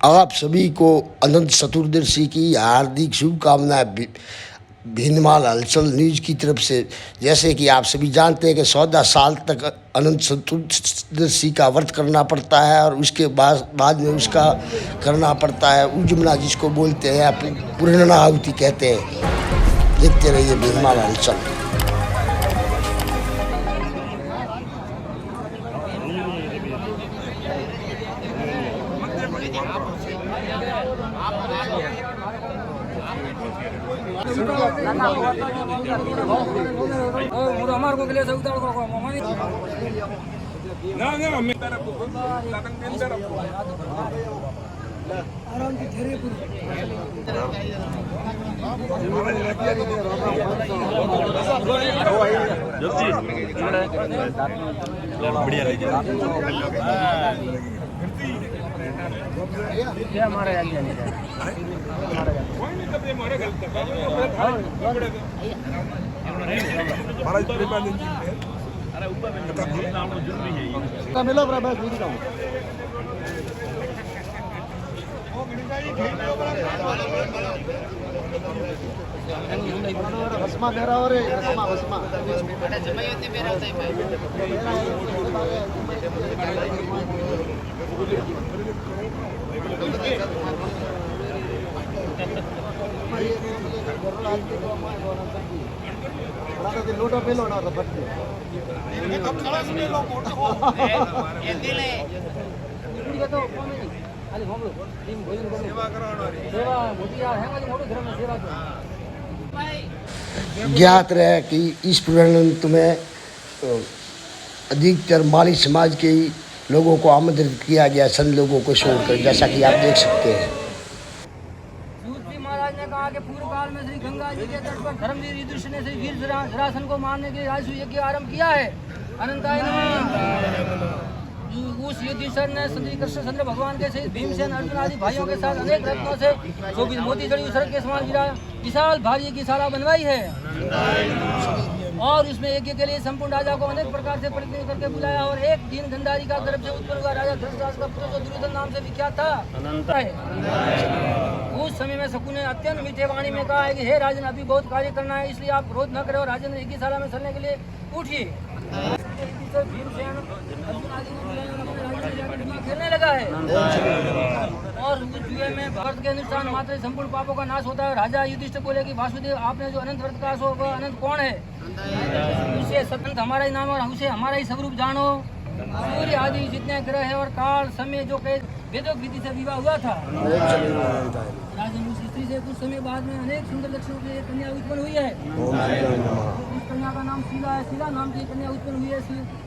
आप सभी को अनंत चतुर्दशी की हार्दिक शुभकामनाएं भीनमाल हलचल न्यूज की तरफ से। जैसे कि आप सभी जानते हैं कि 14 साल तक अनंत चतुर्दशी का व्रत करना पड़ता है और उसके बाद में उसका करना पड़ता है उजमना, जिसको बोलते हैं पूर्णाहुति कहते हैं। देखते रहिए भीनमाल हलचल। हमारे को के लिए उतार को ना मैं तेरा तंग दिन तेरा आराम की ठहरे पूरी बढ़िया लेके क्या हमारा याद नहीं है कोई नहीं तब ये मारे गलत है महाराज कृपा नहीं अरे ऊपर में नाम जरूरी है ये मिलो बराबर दूध का भस्मा मेरा और भस्मा जमायती मेरा होता है लोटा पे लोना ज्ञात रहे कि इस पुराणंत में अधिकतर माली समाज के ही लोगों को आमंत्रित किया गया, संत लोगों को छोड़कर, जैसा कि आप देख सकते हैं। महाराज ने कहा कि पूर्व काल में श्री गंगा जी के तट पर धर्मवीर युधिष्ठिर ने श्री वीर जरासन को मारने के लिए राजसूय यज्ञ आरंभ किया है। अनंताय नमः। उस युधिष्ठिर ने श्री कृष्णचंद्र भगवान के सहित भीमसेन, अर्जुन आदि भाइयों के साथ अनेक रत्नों से शोभित मोती जड़ी सड़क के समान विशाल भारी की शाला बनवाई है और उसमें यज्ञ के लिए संपूर्ण राजा को अनेक प्रकार से प्रतिनिधि करके बुलाया और एक दिन गंधारी का गर्भ से उत्पन्न हुआ राजा धृतराष्ट्र का पुत्र जो दुर्योधन नाम से विख्यात था। उस समय में शकु ने अत्यंत मीठे वाणी में कहा है कि हे राजन, अभी बहुत कार्य करना है, इसलिए आप क्रोध न करें और राजन यज्ञशाला में चलने के लिए उठिए। खेलने लगा है और उस जुए में भरत के अनुसार मात्र संपूर्ण पापों का नाश होता है। राजा युधिष्ठिर बोले कि वासुदेव, आपने जो अनंत व्रत का सो अनंत कौन है? उसे सतंत हमारा ही नाम और उसे हमारा ही स्वरूप जानो। सूर्य आदि जितने ग्रह है और काल समय जो कई वेदों विधि से विवाह हुआ था। राजन उस स्त्री से कुछ समय बाद में अनेक सुंदर लक्षणों की एक कन्या उत्पन्न हुई है। उस कन्या का नाम शीला है। शीला नाम की कन्या उत्पन्न हुई है।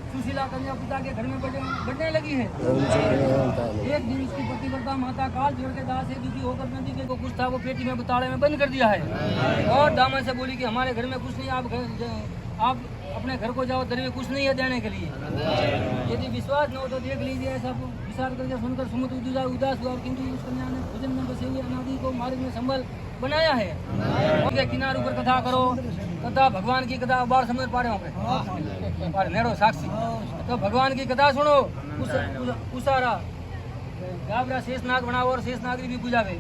सुशीला कन्या पिता के घर में बढ़ने लगी है। एक दिन उसकी पतिव्रता माता काल जोड़ के दास से दुखी होकर नदी के को कुछ था वो पेटी में ताले में बंद कर दिया है और दामन से बोली कि हमारे घर में कुछ नहीं, आप अपने घर को जाओ, दर में कुछ नहीं है देने के लिए। यदि विश्वास न हो तो देख लीजिए। ऐसा विचार करके सुनकर समुद्र उदास हुआ, किंतु उस कन्या ने भोजन में बसे हुए अनादि को मार्ग में संबल बनाया है। और किनारे ऊपर कथा करो, कथा भगवान की कथा बार समझ पा रहे होंगे, नेड़ो साक्षी। तो भगवान की कथा सुनो। उसारा गाबरा शेषनाग बनाओ और शेषनागरी भी पूजा गई।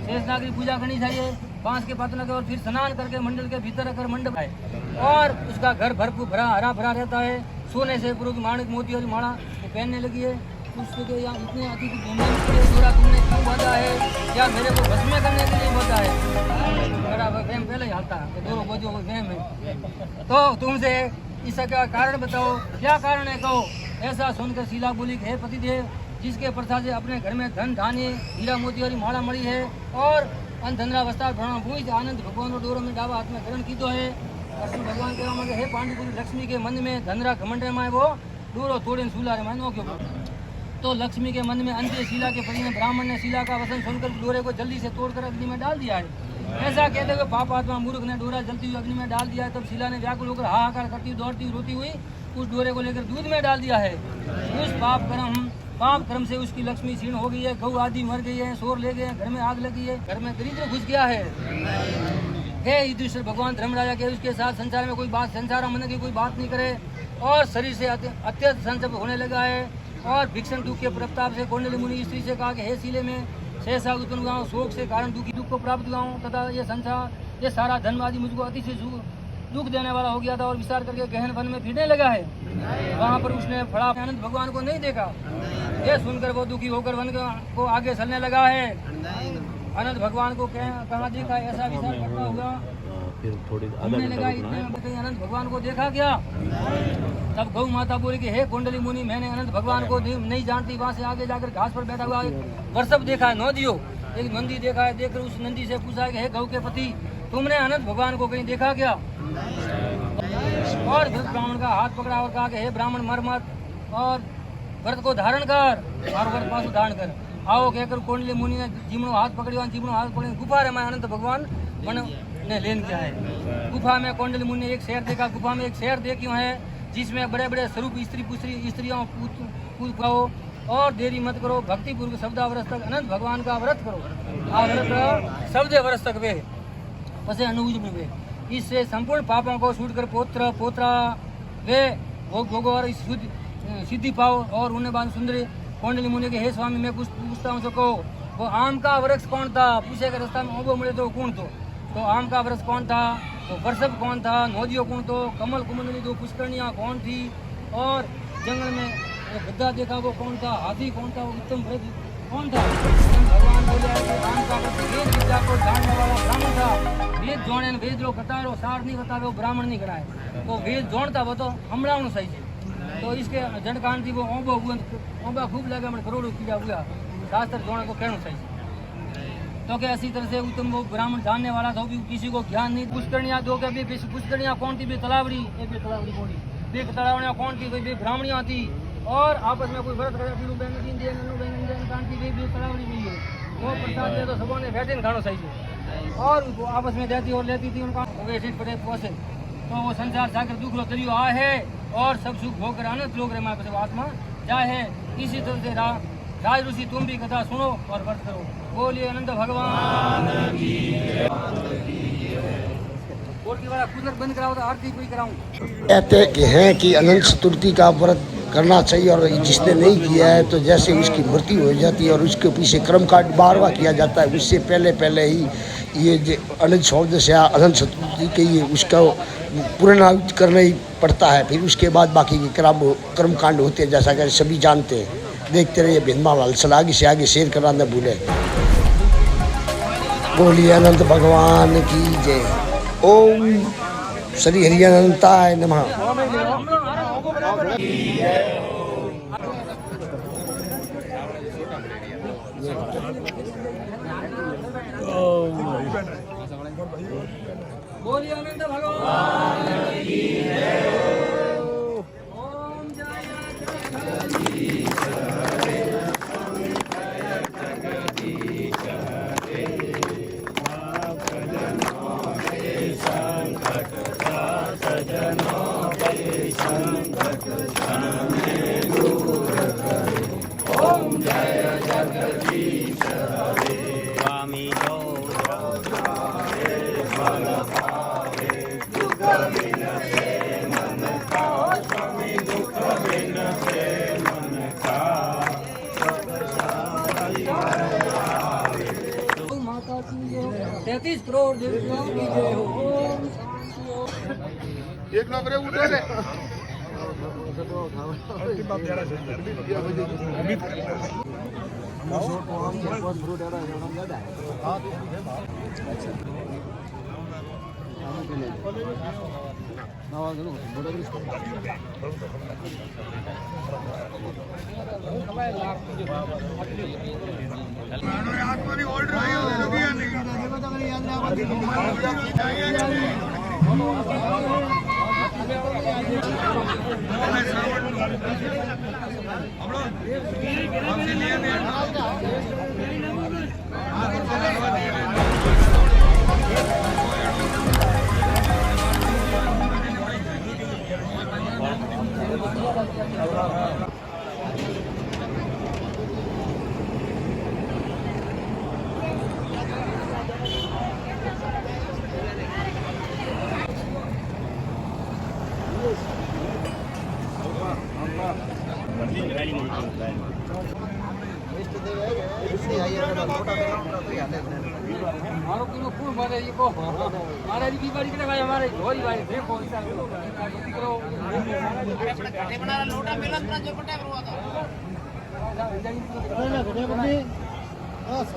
शेषनागरी पूजा करनी चाहिए बांस के पत्तों के और फिर स्नान करके मंडल के भीतर रखकर मंडप है और उसका घर भरपूर भरा हरा भरा रहता है। सोने से पूर्व माणिक मोती और माला वो पहनने लगी है। उसके यहाँ इतने अतिथि घूमने के लिए जोड़ा तुमने क्यों बांधा है? क्या मेरे को भस्म करने के लिए बांधा है? मेरा वहम पहले ही हालता है, दोनों बोझों को वहम है। तो तुमसे इसका कारण बताओ, क्या कारण है कहो। ऐसा सुनकर शीला बोली, हे पतिदेव, जिसके प्रथा से अपने घर में धन धान्य हीरा मोती और माला मड़ी है और धनरावस्था भ्रमण भूज आनंद भगवान और डोरों में डावा हाथ में ग्रहण की तो है। कृष्ण भगवान कहवा मांगे, हे पांडुपुरी लक्ष्मी के मन में धनरा घमंड में वो डोरो तोड़े सूला रे मानो क्यों। तो लक्ष्मी के मन में अंत्य शीला के पति ने ब्राह्मण ने शीला का वसन सुनकर डोरे को जल्दी से तोड़कर अग्नि में डाल दिया है। ऐसा कहते हुए पाप आत्मा मूर्ख ने डोरा जलती हुई अग्नि में डाल दिया है। तब शीला ने व्याकुल होकर हाहाकार करती दौड़ती रोती हुई उस डोरे को लेकर दूध में डाल दिया है। उस पाप कर्म से उसकी लक्ष्मी क्षीण हो गई है, गौ आदि मर गई है, शोर ले गए हैं, घर में आग लगी है, घर में दरिद्र घुस गया है। हे युधिष्ठिर, भगवान धर्मराजा के उसके साथ संसार में कोई बात, संसार मन की कोई बात नहीं करे और शरीर से अत्यंत संचप होने लगा है। और भिक्षण दुख के प्रताप से कुंडली मुनि स्त्री से कहा कि हे शीले में सहसा उत्पन्न हुआ हूँ, शोक से कारण दुख को प्राप्त हुआ हूँ तथा ये संसार ये सारा धन आदि मुझको अतिशय दुख देने वाला हो गया था और विचार करके गहन वन में फिरने लगा है। वहाँ पर उसने फड़ा अनंत भगवान को नहीं देखा। ये सुनकर वो दुखी होकर वन को आगे चलने लगा है। अनंत भगवान को कहाँ देखा, ऐसा विचार करता हुआ फिर थोड़ी घूमने लगा। इतने में कहीं अनंत भगवान को देखा क्या? तब गौ माता बोली कि हे कुंडली मुनि, मैंने अनंत भगवान को नहीं जानती। वहाँ से आगे जाकर घास पर बैठा हुआ एक वर्षभ देखा है, नदियों एक नंदी देखा है। देखकर उस नंदी से पूछा कि हे गौ के पति, तुमने अनंत भगवान को कहीं देखा क्या? और ब्राह्मण का हाथ पकड़ा और कहा कि हे ब्राह्मण, मर मत और व्रत को धारण कर और व्रत पास धारण कर। आओ कहकर कुंडली मुनि ने जीवनो हाथ पकड़ी और जीवनो हाथ पकड़ी गुफा रे में अनंत भगवान ने लेन किया है। गुफा में कुंडली मुनि ने एक शहर देखा। गुफा में एक शहर देखी है जिसमें बड़े बड़े स्वरूप स्त्रियों पूछो और देरी मत करो, भक्ति पूर्व शब्दा वर्ष तक अनंत भगवान का व्रत करो। व्रत शब्द वर्ष तक वे पसे अनुज वे, इससे संपूर्ण पापों को छूट कर पोत्र पोत्रा वे भोग भोगो और सिद्धि पाओ। और उन्हें बाद सुंदरी कुंडली मुनि के हे स्वामी, मैं कुछ पूछता हूँ सको, वो आम का वृक्ष कौन था? पूछे के रास्ता में ओबो मिले तो कौन तो आम का वृक्ष कौन था? वो वर्षभ कौन था? नोदियो कौन तो? कमल कुमंडली दो पुष्करणियाँ कौन थी? और जंगल में गद्दा देखा वो कौन था? हाथी कौन था? वो उत्तम व्रत कौन था? भगवान बोले आम का वृक्ष वेद विद्या को जानने वाला ब्राह्मण था। वेद जोड़े वेद लो कतारो सार नहीं बतावे, वो ब्राह्मण नहीं कराए। तो वेद जोड़ता वो तो हमरावण सही है। तो इसके जनकांड थी वो ओबा खूब लगा मैं करोड़ों कीड़ा हुआ शास्त्र जोड़ने को कहना चाहिए। तो क्या इसी तरह से उत्तम वो ब्राह्मण जानने वाला था, भी किसी को ज्ञान नहीं। पुष्करणियाँ दो क्या पुष्करणियाँ कौन थी? बे तलावड़ी तलावड़ी बोली बे तलावड़ियाँ कौन थी? बे ब्राह्मणियाँ थी। और आपस में कोई व्रत करे तलावड़ी नहीं है वो प्रसाद दे तो सबों ने बैठे खाना चाहिए और उनको आपस में देती और लेती थी उनका वैसे पड़े पोसे। तो वो संसार सागर दुख लो तरियो आ है और सब सुख भोग अनंत लोग रे माँ आत्मा जाए है। इसी तरह से राज ऋषि तुम भी कथा सुनो और व्रत करो। बोलिए अनंत भगवान की। वाला कूलर बंद कराओ तो आरती कोई कराऊं। कहते हैं कि अनंत चतुर्थी का व्रत करना चाहिए और जिसने नहीं किया है तो जैसे उसकी मृत्यु हो जाती है और उसके पीछे कर्मकांड 12वां किया जाता है। उससे पहले ही ये जो अनंत चौदश या अनंत चतुर्थी के ये उसका पूर्णाहुति करना ही पड़ता है। फिर उसके बाद बाकी के कर्मकांड होते हैं, जैसा कि सभी जानते हैं। देखते रहिए भिंदमाल हलचल, आगे से आगे शेयर करना न भूलें। बोलिए अनंत भगवान की जय। ओम श्री हरिअनंताय नमः। बोलिए अनंत भगवान की जय। ओम जय जगदीश स्वामी माता की 33 करोड़ देवियों की जय हो। एक नौकरी उठे रे मारो किलो खून मारे ये को मारे की बारी करे भाई हमारे घोरी भाई देखो ऐसा करो बना लोटा मिलन ना जो पटा करवा था।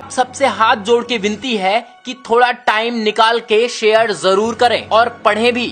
सबसे हाथ जोड़ के विनती है कि थोड़ा टाइम निकाल के शेयर जरूर करें और पढ़ें भी।